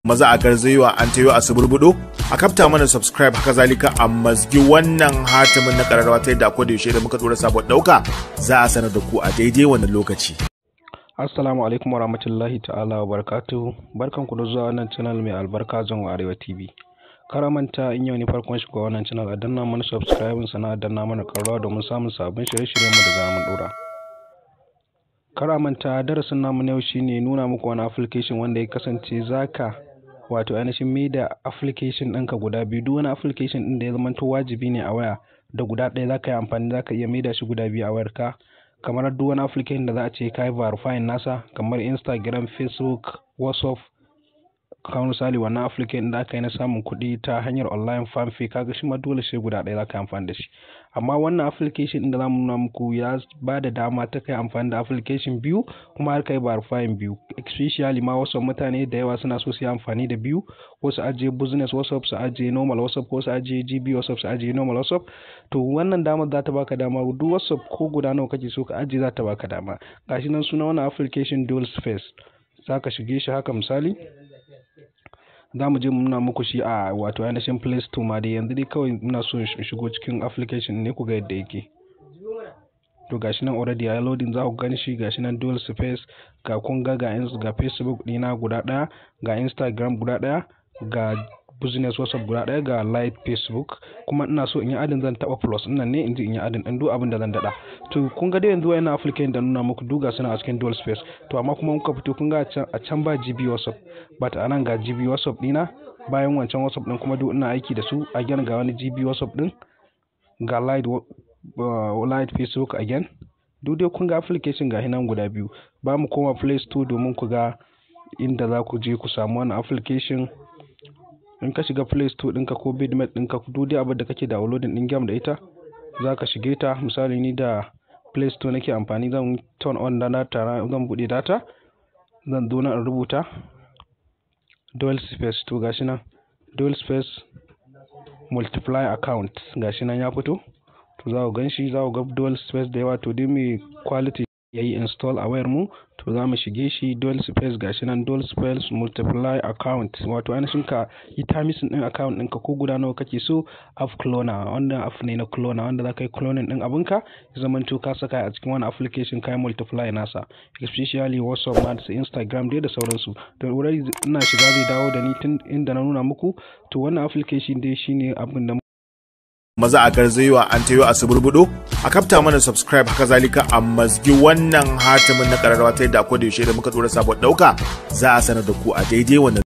maza a garzayewa an tayo a suburbudo a kafta mana subscribe haka zalika a mazgi wannan hatimin na kararrawa ta yadda akwai da yaushe da muka dora sabon dauka za a sanar da ku a daidai wannan lokaci. Assalamu alaikum warahmatullahi ta'ala wa barakatuhu. Barkanku da zuwa wannan channel mai albarka Zango Arewa TV. Karamanta in yau ne farkon shiga wannan channel a danna mana subscribe sana a danna mana karrawa domin samun sabbin shirye-shiryen mu da za mu dora. Karamanta darasin namu na yau shine nuna muku wani application wanda ya kasance zaka wato ainihin mai da application ɗinka guda biyu. Duk wani application ɗin da ya zama to wajibi ne a waya da guda ɗaya zaka yi amfani, zaka iya mai da shi guda biyu a wayarka. Kamar duk wani application da za a ce kai verifying nasa kamar Instagram, Facebook, WhatsApp, kamar misali wannan application da aka yi na samun kuɗi ta hanyar online fanpay, kaga shi ma dole sai guda ɗaya zaka yi amfani da shi. Amma wannan application da zamu nuna muku ya ba da dama ta kai amfani da application biyu kuma har kai verifying biyu, especially ma wasu mutane da yawa suna so su yi amfani da biyu, ko su ajiye business WhatsApp, su ajiye normal WhatsApp, ko su ajiye GB WhatsApp, su ajiye normal WhatsApp. To wannan damar za ta baka dama duk WhatsApp ko guda nawa kake so ka ajiye za ta baka dama. Gashi nan suna wannan application Dual Space, zaka shige shi haka misali. Za mu je mu nuna muku shi a wato ainihin Play Store ma dai yanzu dai kawai muna so in shigo cikin application ne ku ga yadda yake. To gashi nan already ya loading, za ku gani shi gashi nan Dual Space, ga kun ga ga Facebook dina guda ɗaya, ga Instagram guda ɗaya, ga business WhatsApp guda ɗaya, ga live Facebook. Kuma ina so in yi adin zan taɓa plus ɗin nan ne in ji in yi adin ɗin duk abin da zan daɗa. To kun ga dai yanzu wayannan application da nuna muku duk ga suna a cikin Dual Space. To amma kuma muka fito kun ga a can ba GB WhatsApp, but anan ga GB WhatsApp ɗina, bayan wancan WhatsApp ɗin kuma duk ina aiki da su. Again ga wani GB WhatsApp ɗin, ga live Facebook again. Duk dai kun ga application ga hinan guda biyu. Ba mu koma Play Store domin ku ga inda za ku je ku samu wannan application. In ka shiga Play Store ɗinka ko Bitmate ɗinka, duk dai abin da kake downloading ɗin game da ita za ka shige ta. Misali ni da Play Store nake amfani, zan turn on da data, zan buɗe data, zan zo nan in rubuta Dual Space. To gashi nan Dual Space multiply account gashi nan ya fito. To za ku gan shi, za ku ga Dual Space da yawa. To dai mai quality yayi install a wayar mu, to za mu shige shi Dual Space gashi nan Dual Space multiply account, wato ainihin ka yi tamisin din account ɗinka ko guda nawa kake so. App cloner, wannan app ne na cloner wanda za ka yi cloning din abinka ya zamanto ka saka a cikin wani application kai multiply nasa, especially WhatsApp ma da Instagram dai da sauransu. To already ina shiga zai dawo da ni tun inda na nuna muku. To wannan application dai shine abin da maza a garzayewa an tayo a suburbudo a kafta mana subscribe haka zalika a mazgi wannan hatimin na kararrawa ta yadda akwai da yaushe da muka dora sabon dauka za a sanar da ku a daidai wannan